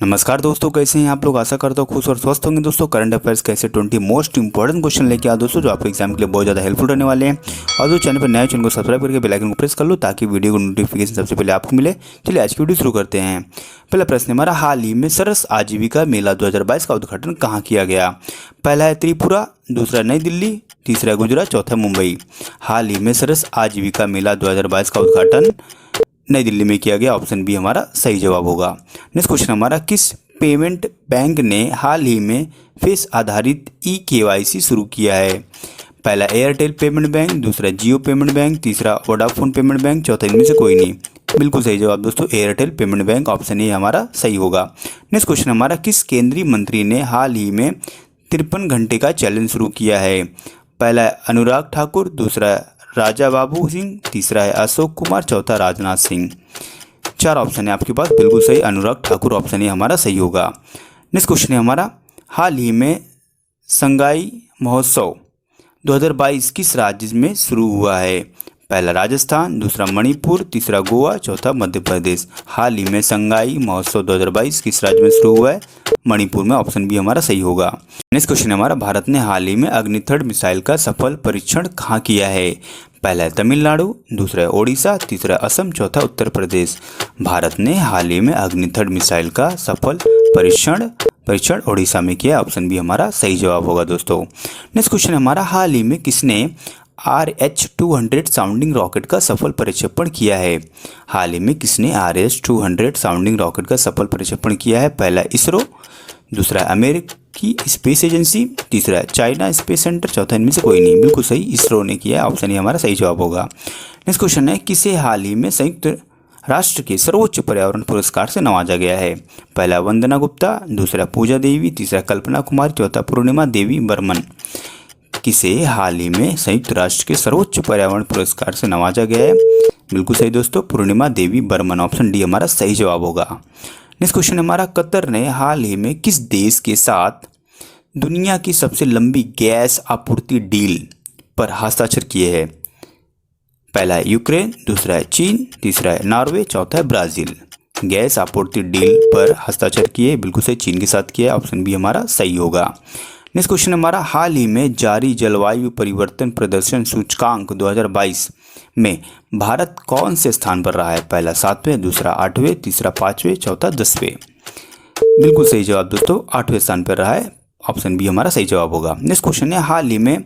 नमस्कार दोस्तों, कैसे हैं आप लोग। आशा करता हूँ खुश और स्वस्थ होंगे। दोस्तों करंट अफेयर्स कैसे 20 मोस्ट इंपॉर्टेंट क्वेश्चन लेके आओ दोस्तों, जो आपके एग्जाम के लिए बहुत ज़्यादा हेल्पफुल रहने वाले हैं। और जो चैनल पर नए चैनल को सब्सक्राइब करके बेल आइकन को प्रेस कर लो, ताकि वीडियो को नोटिफिकेशन सबसे पहले आपको मिले। चलिए आज की वीडियो शुरू करते हैं। पहला प्रश्न हमारा, हाल ही में सरस आजीविका मेला 2022 का उद्घाटन कहाँ किया गया। पहला है त्रिपुरा, दूसरा नई दिल्ली, तीसरा गुजरात, चौथा मुंबई। हाल ही में सरस आजीविका मेला 2022 का उद्घाटन नई दिल्ली में किया गया। ऑप्शन बी हमारा सही जवाब होगा। नेक्स्ट क्वेश्चन हमारा, किस पेमेंट बैंक ने हाल ही में फेस आधारित KYC शुरू किया है। पहला एयरटेल पेमेंट बैंक, दूसरा जियो पेमेंट बैंक, तीसरा वोडाफोन पेमेंट बैंक, चौथा इनमें से कोई नहीं। बिल्कुल सही जवाब दोस्तों, Airtel payment bank, option A हमारा सही होगा। नेक्स्ट क्वेश्चन हमारा, किस केंद्रीय मंत्री ने हाल ही में 53 घंटे का चैलेंज शुरू किया है। पहला अनुराग ठाकुर, दूसरा राजा बाबू सिंह, तीसरा है अशोक कुमार, चौथा राजनाथ सिंह। चार ऑप्शन है आपके पास, बिल्कुल सही अनुराग ठाकुर, ऑप्शन ए हमारा सही होगा। नेक्स्ट क्वेश्चन है हमारा, हाल ही में संगाई महोत्सव 2022 किस राज्य में शुरू हुआ है। पहला राजस्थान, दूसरा मणिपुर, तीसरा गोवा, चौथा मध्य प्रदेश। हाल ही में संगाई महोत्सव 2022 किस राज्य में शुरू हुआ है। मणिपुर में, ऑप्शन बी हमारा सही होगा। नेक्स्ट क्वेश्चन हमारा, भारत ने हाल ही में अग्नि-3 मिसाइल का सफल परीक्षण कहाँ किया है। पहला है तमिलनाडु, दूसरा है ओडिशा, तीसरा असम, चौथा उत्तर प्रदेश। भारत ने हाल ही में अग्नि-3 मिसाइल का सफल परीक्षण ओडिशा में किया। ऑप्शन बी हमारा सही जवाब होगा दोस्तों। नेक्स्ट क्वेश्चन हमारा, हाल ही में किसने RH-200 साउंडिंग रॉकेट का सफल प्रक्षेपण किया है। हाल ही में किसने RH-200 साउंडिंग रॉकेट का सफल प्रक्षेपण किया है। पहला इसरो, दूसरा अमेरिकी स्पेस एजेंसी, तीसरा चाइना स्पेस सेंटर, चौथा इनमें से कोई नहीं। बिल्कुल सही, इसरो ने किया है, ऑप्शन ए हमारा सही जवाब होगा। नेक्स्ट क्वेश्चन है, किसे हाल ही में संयुक्त राष्ट्र के सर्वोच्च पर्यावरण पुरस्कार से नवाजा गया है। पहला वंदना गुप्ता, दूसरा पूजा देवी, तीसरा कल्पना कुमारी, चौथा पूर्णिमा देवी बर्मन। किसे हाल ही में संयुक्त राष्ट्र के सर्वोच्च पर्यावरण पुरस्कार से नवाजा गया है। बिल्कुल सही दोस्तों, पूर्णिमा देवी बर्मन, ऑप्शन डी हमारा सही जवाब होगा। नेक्स्ट क्वेश्चन हमारा, कतर ने हाल ही में किस देश के साथ दुनिया की सबसे लंबी गैस आपूर्ति डील पर हस्ताक्षर किए हैं। पहला है यूक्रेन, दूसरा है चीन, तीसरा है नॉर्वे, चौथा है ब्राजील। गैस आपूर्ति डील पर हस्ताक्षर किए, बिल्कुल सही चीन के साथ किया, ऑप्शन बी हमारा सही होगा। नेक्स्ट क्वेश्चन हमारा, हाल ही में जारी जलवायु परिवर्तन प्रदर्शन सूचकांक 2022 में भारत कौन से स्थान पर रहा है। पहला 7वें, दूसरा 8वें, तीसरा 5वें, चौथा 10वें। बिल्कुल सही जवाब दोस्तों, 8वें स्थान पर रहा है, ऑप्शन बी हमारा सही जवाब होगा। नेक्स्ट क्वेश्चन है, हाल ही में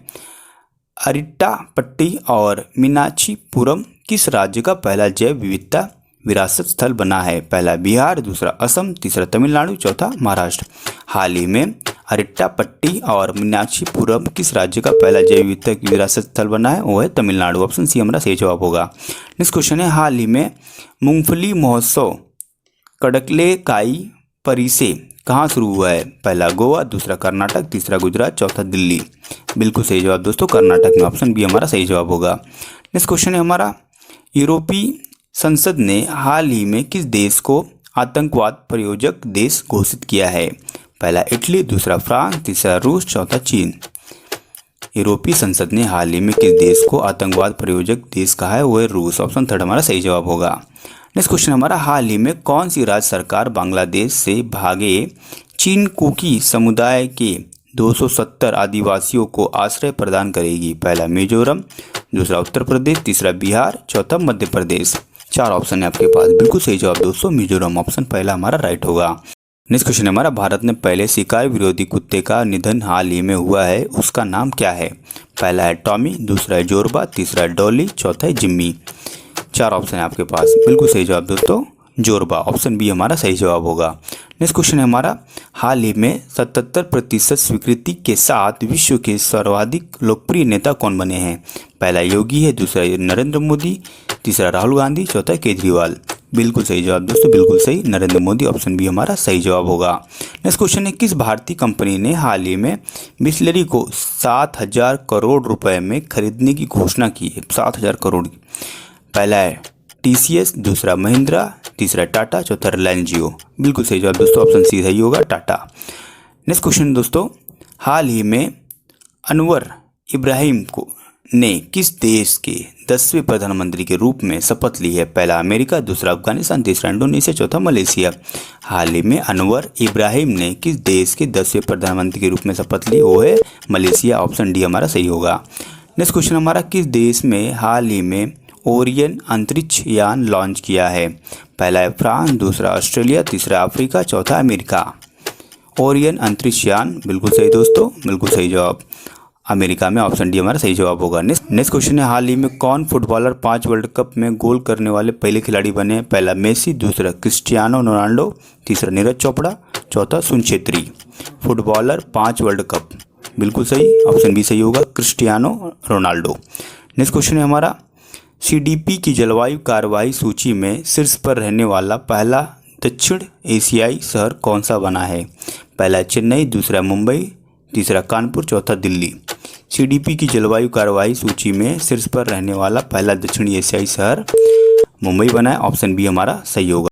अरिट्टापट्टी और मीनाक्षीपुरम किस राज्य का पहला जैव विविधता विरासत स्थल बना है। पहला बिहार, दूसरा असम, तीसरा तमिलनाडु, चौथा महाराष्ट्र। हाल ही में अरिट्टापट्टी और मीनाक्षीपुरम किस राज्य का पहला जैव विविधता विरासत स्थल बना है, वो है तमिलनाडु, ऑप्शन सी हमारा सही जवाब होगा। नेक्स्ट क्वेश्चन है, हाल ही में मूंगफली महोत्सव कडकलेकाई परिसे कहाँ शुरू हुआ है। पहला गोवा, दूसरा कर्नाटक, तीसरा गुजरात, चौथा दिल्ली। बिल्कुल सही जवाब दोस्तों, कर्नाटक में, ऑप्शन बी हमारा सही जवाब होगा। नेक्स्ट क्वेश्चन है हमारा, यूरोपीय संसद ने हाल ही में किस देश को आतंकवाद प्रायोजक देश घोषित किया है। पहला इटली, दूसरा फ्रांस, तीसरा रूस, चौथा चीन। यूरोपीय संसद ने हाल ही में किस देश को आतंकवाद प्रायोजक देश कहा है, वो है रूस, ऑप्शन थर्ड हमारा सही जवाब होगा। नेक्स्ट क्वेश्चन हमारा, हाल ही में कौन सी राज्य सरकार बांग्लादेश से भागे चीन कुकी समुदाय के 270 आदिवासियों को आश्रय प्रदान करेगी। पहला मिजोरम, दूसरा उत्तर प्रदेश, तीसरा बिहार, चौथा मध्य प्रदेश। चार ऑप्शन है आपके पास, बिल्कुल सही जवाब दोस्तों मिजोरम, ऑप्शन पहला हमारा राइट होगा। नेक्स्ट क्वेश्चन हमारा, भारत में पहले शिकार विरोधी कुत्ते का निधन हाल ही में हुआ है, उसका नाम क्या है। पहला है टॉमी, दूसरा है जोरबा, तीसरा है डॉली, चौथा है जिम्मी। चार ऑप्शन है आपके पास, बिल्कुल सही जवाब दोस्तों जोरबा, ऑप्शन बी हमारा सही जवाब होगा। नेक्स्ट क्वेश्चन है हमारा, हाल ही में 77% स्वीकृति के साथ विश्व के सर्वाधिक लोकप्रिय नेता कौन बने हैं। पहला योगी है, दूसरा नरेंद्र मोदी, तीसरा राहुल गांधी, चौथा केजरीवाल। बिल्कुल सही जवाब दोस्तों, बिल्कुल सही नरेंद्र मोदी, ऑप्शन बी हमारा सही जवाब होगा। नेक्स्ट क्वेश्चन है, किस भारतीय कंपनी ने हाल ही में बिस्लेरी को 7,000 करोड़ रुपए में खरीदने की घोषणा की है। 7,000 करोड़ की। पहला है TCS, दूसरा महिंद्रा, तीसरा टाटा, चौथा रिलायंस जियो। बिल्कुल सही जवाब दोस्तों, ऑप्शन सी सही होगा, टाटा। नेक्स्ट क्वेश्चन दोस्तों, हाल ही में अनवर इब्राहिम को ने किस देश के 10वें प्रधानमंत्री के रूप में शपथ ली है? पहला अमेरिका, दूसरा अफगानिस्तान, तीसरा इंडोनेशिया, चौथा मलेशिया। हाल ही में अनवर इब्राहिम ने किस देश के 10वें प्रधानमंत्री के रूप में शपथ ली? वो है मलेशिया। ऑप्शन डी हमारा सही होगा। नेक्स्ट क्वेश्चन हमारा, किस देश में हाल ही में ओरियन अंतरिक्ष यान लॉन्च किया है? पहला है फ्रांस, दूसरा ऑस्ट्रेलिया, तीसरा अफ्रीका, चौथा अमेरिका। ओरियन अंतरिक्ष यान बिल्कुल सही दोस्तों, बिल्कुल सही जवाब अमेरिका में। ऑप्शन डी हमारा सही जवाब होगा। नेक्स्ट क्वेश्चन है, हाल ही में कौन फुटबॉलर 5 वर्ल्ड कप में गोल करने वाले पहले खिलाड़ी बने? पहला मेसी, दूसरा क्रिस्टियानो रोनाल्डो, तीसरा नीरज चोपड़ा, चौथा Sunil Chhetri. Footballer 5 world cup, बिल्कुल सही, ऑप्शन बी सही होगा, क्रिस्टियानो रोनाल्डो। नेक्स्ट क्वेश्चन है हमारा, CDP की जलवायु कार्रवाई सूची में शीर्ष पर रहने वाला पहला दक्षिण एशियाई शहर कौन सा बना है? पहला चेन्नई, दूसरा मुंबई, तीसरा कानपुर, चौथा दिल्ली। CDP की जलवायु कार्रवाई सूची में शीर्ष पर रहने वाला पहला दक्षिणी एशियाई शहर मुंबई बना है। ऑप्शन बी हमारा सही होगा।